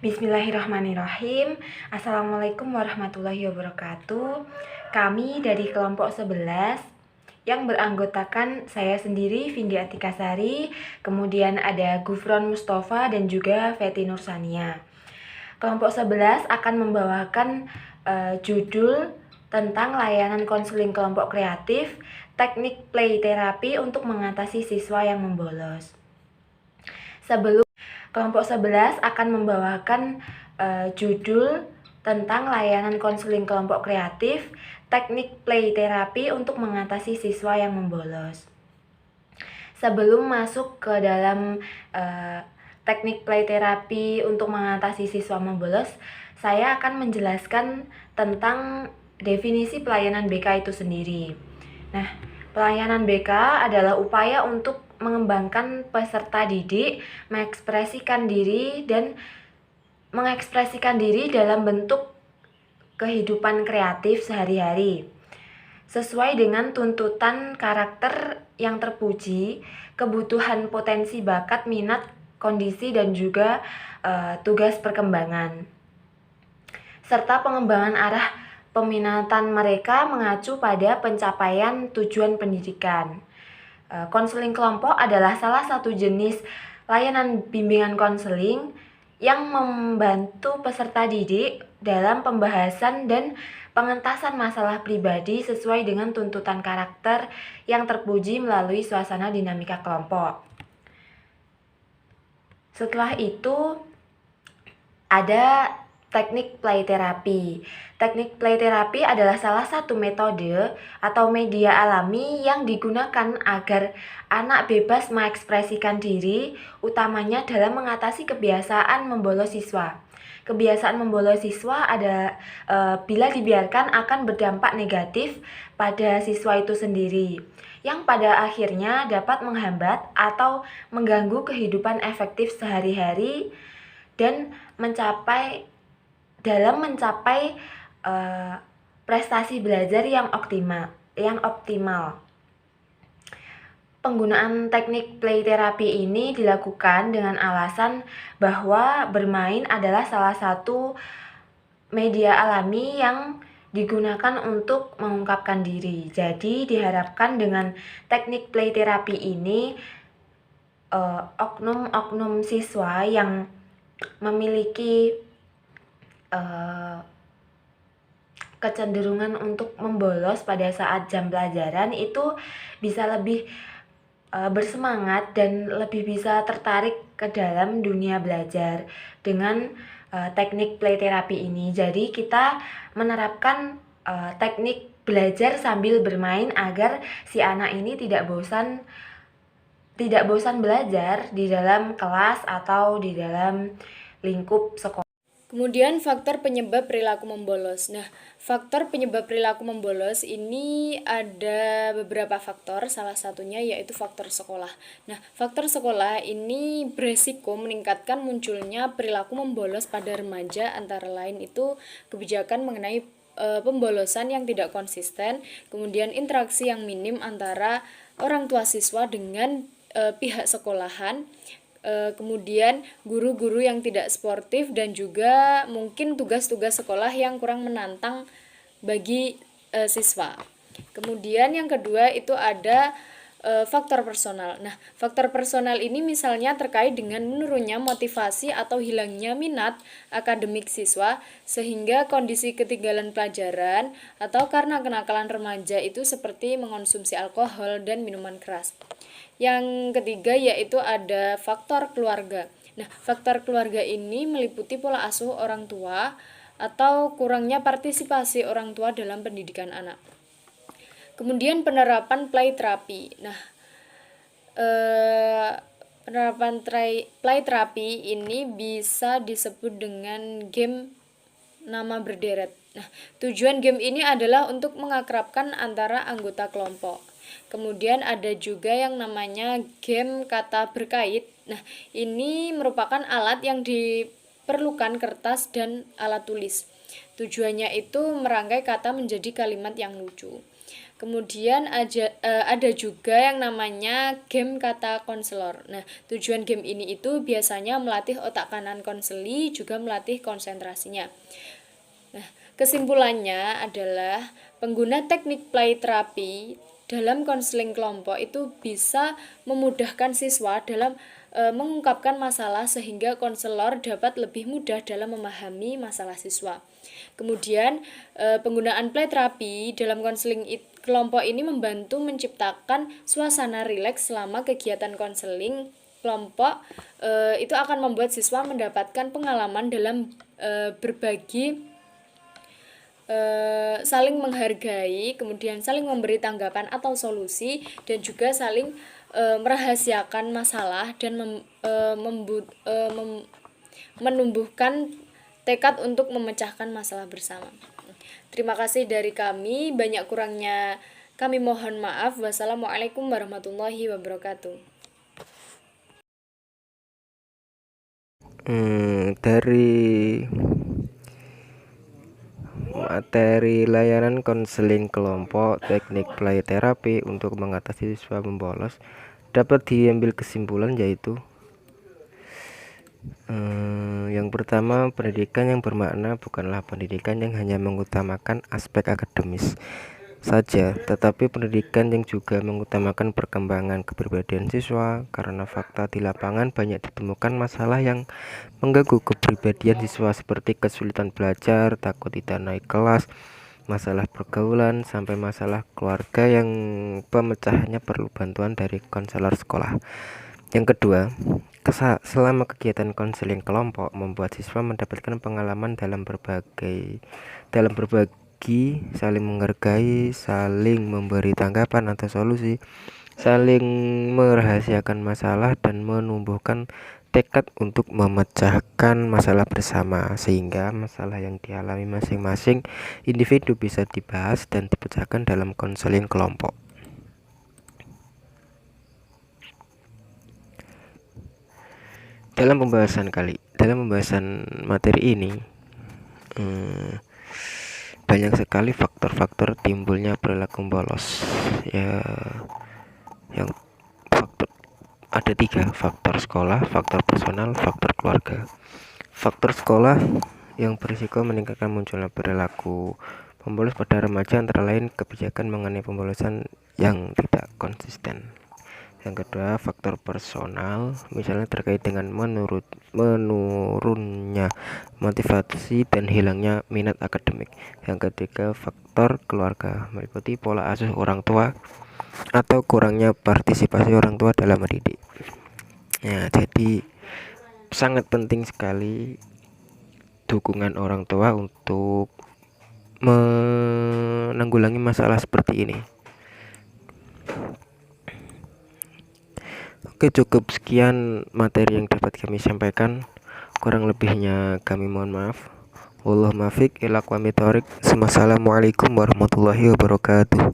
Bismillahirrahmanirrahim. Assalamualaikum warahmatullahi wabarakatuh. Kami dari kelompok 11 yang beranggotakan saya sendiri, Vindi Atikasari, kemudian ada Gufron Mustafa dan juga Feti Nursania. Kelompok 11 akan membawakan judul tentang layanan konseling kelompok kreatif, teknik play terapi untuk mengatasi siswa yang membolos. Kelompok 11 akan membawakan judul tentang layanan konseling kelompok kreatif, teknik play terapi untuk mengatasi siswa yang membolos. Sebelum masuk ke dalam teknik play terapi untuk mengatasi siswa membolos, saya akan menjelaskan tentang definisi pelayanan BK itu sendiri. Nah, pelayanan BK adalah upaya untuk mengembangkan peserta didik mengekspresikan diri dalam bentuk kehidupan kreatif sehari-hari sesuai dengan tuntutan karakter yang terpuji, kebutuhan potensi bakat, minat, kondisi, dan juga tugas perkembangan, serta pengembangan arah peminatan mereka mengacu pada pencapaian tujuan pendidikan. Konseling kelompok adalah salah satu jenis layanan bimbingan konseling yang membantu peserta didik dalam pembahasan dan pengentasan masalah pribadi sesuai dengan tuntutan karakter yang terpuji melalui suasana dinamika kelompok. Setelah itu ada teknik play terapi. Teknik play terapi adalah salah satu metode atau media alami yang digunakan agar anak bebas mengekspresikan diri, utamanya dalam mengatasi kebiasaan membolos siswa. Kebiasaan membolos siswa bila dibiarkan akan berdampak negatif pada siswa itu sendiri, yang pada akhirnya dapat menghambat atau mengganggu kehidupan efektif sehari-hari dan mencapai prestasi belajar yang optimal. Penggunaan teknik play terapi ini dilakukan dengan alasan bahwa bermain adalah salah satu media alami yang digunakan untuk mengungkapkan diri. Jadi diharapkan dengan teknik play terapi ini oknum-oknum siswa yang memiliki kecenderungan untuk membolos pada saat jam pelajaran itu bisa lebih bersemangat dan lebih bisa tertarik ke dalam dunia belajar dengan teknik play terapi ini. Jadi kita menerapkan teknik belajar sambil bermain agar si anak ini tidak bosan belajar di dalam kelas atau di dalam lingkup sekolah. Kemudian faktor penyebab perilaku membolos. Nah, faktor penyebab perilaku membolos ini ada beberapa faktor, salah satunya yaitu faktor sekolah. Nah, faktor sekolah ini beresiko meningkatkan munculnya perilaku membolos pada remaja, antara lain itu kebijakan mengenai pembolosan yang tidak konsisten, kemudian interaksi yang minim antara orang tua siswa dengan pihak sekolahan, kemudian guru-guru yang tidak sportif, dan juga mungkin tugas-tugas sekolah yang kurang menantang bagi siswa. Kemudian yang kedua itu ada faktor personal. Nah, faktor personal ini misalnya terkait dengan menurunnya motivasi atau hilangnya minat akademik siswa sehingga kondisi ketinggalan pelajaran, atau karena kenakalan remaja itu seperti mengonsumsi alkohol dan minuman keras. Yang ketiga yaitu ada faktor keluarga. Nah, faktor keluarga ini meliputi pola asuh orang tua atau kurangnya partisipasi orang tua dalam pendidikan anak. Kemudian penerapan play terapi. Nah, penerapan play terapi ini bisa disebut dengan game nama berderet. Nah, tujuan game ini adalah untuk mengakrabkan antara anggota kelompok. Kemudian ada juga yang namanya game kata berkait. Nah, ini merupakan alat yang diperlukan kertas dan alat tulis. Tujuannya itu merangkai kata menjadi kalimat yang lucu. Kemudian ada juga yang namanya game kata konselor. Nah, tujuan game ini itu biasanya melatih otak kanan konseli, juga melatih konsentrasinya. Nah, kesimpulannya adalah pengguna teknik play terapi dalam konseling kelompok itu bisa memudahkan siswa dalam mengungkapkan masalah sehingga konselor dapat lebih mudah dalam memahami masalah siswa. Kemudian penggunaan play terapi dalam konseling kelompok ini membantu menciptakan suasana rileks selama kegiatan konseling kelompok. Itu akan membuat siswa mendapatkan pengalaman dalam berbagi, saling menghargai, kemudian saling memberi tanggapan atau solusi, dan juga saling merahasiakan masalah dan menumbuhkan tekad untuk memecahkan masalah bersama. Terima kasih dari kami, banyak kurangnya kami mohon maaf. Wassalamualaikum warahmatullahi wabarakatuh. Dari materi layanan konseling kelompok teknik play terapi untuk mengatasi siswa membolos dapat diambil kesimpulan yaitu yang pertama, pendidikan yang bermakna bukanlah pendidikan yang hanya mengutamakan aspek akademis saja, tetapi pendidikan yang juga mengutamakan perkembangan kepribadian siswa, karena fakta di lapangan banyak ditemukan masalah yang mengganggu kepribadian siswa seperti kesulitan belajar, takut tidak naik kelas, masalah pergaulan, sampai masalah keluarga yang pemecahannya perlu bantuan dari konselor sekolah. Yang kedua, selama kegiatan konseling kelompok membuat siswa mendapatkan pengalaman dalam berbagi, saling menghargai, saling memberi tanggapan atau solusi, saling merahasiakan masalah, dan menumbuhkan tekad untuk memecahkan masalah bersama, sehingga masalah yang dialami masing-masing individu bisa dibahas dan dipecahkan dalam konseling kelompok. Dalam pembahasan materi ini banyak sekali faktor-faktor timbulnya perilaku bolos. Ya, yang faktor ada 3: faktor sekolah, faktor personal, faktor keluarga. Faktor sekolah yang berisiko meningkatkan munculnya perilaku pembolos pada remaja antara lain kebijakan mengenai pembolosan yang tidak konsisten. Yang kedua, faktor personal, misalnya terkait dengan menurunnya motivasi dan hilangnya minat akademik. Yang ketiga, faktor keluarga, meliputi pola asuh orang tua atau kurangnya partisipasi orang tua dalam mendidik. Ya, jadi sangat penting sekali dukungan orang tua untuk menanggulangi masalah seperti ini. Oke, cukup sekian materi yang dapat kami sampaikan. Kurang lebihnya kami mohon maaf. Wallahu muwaffiq ila aqwamit thoriq. Wassalamualaikum warahmatullahi wabarakatuh.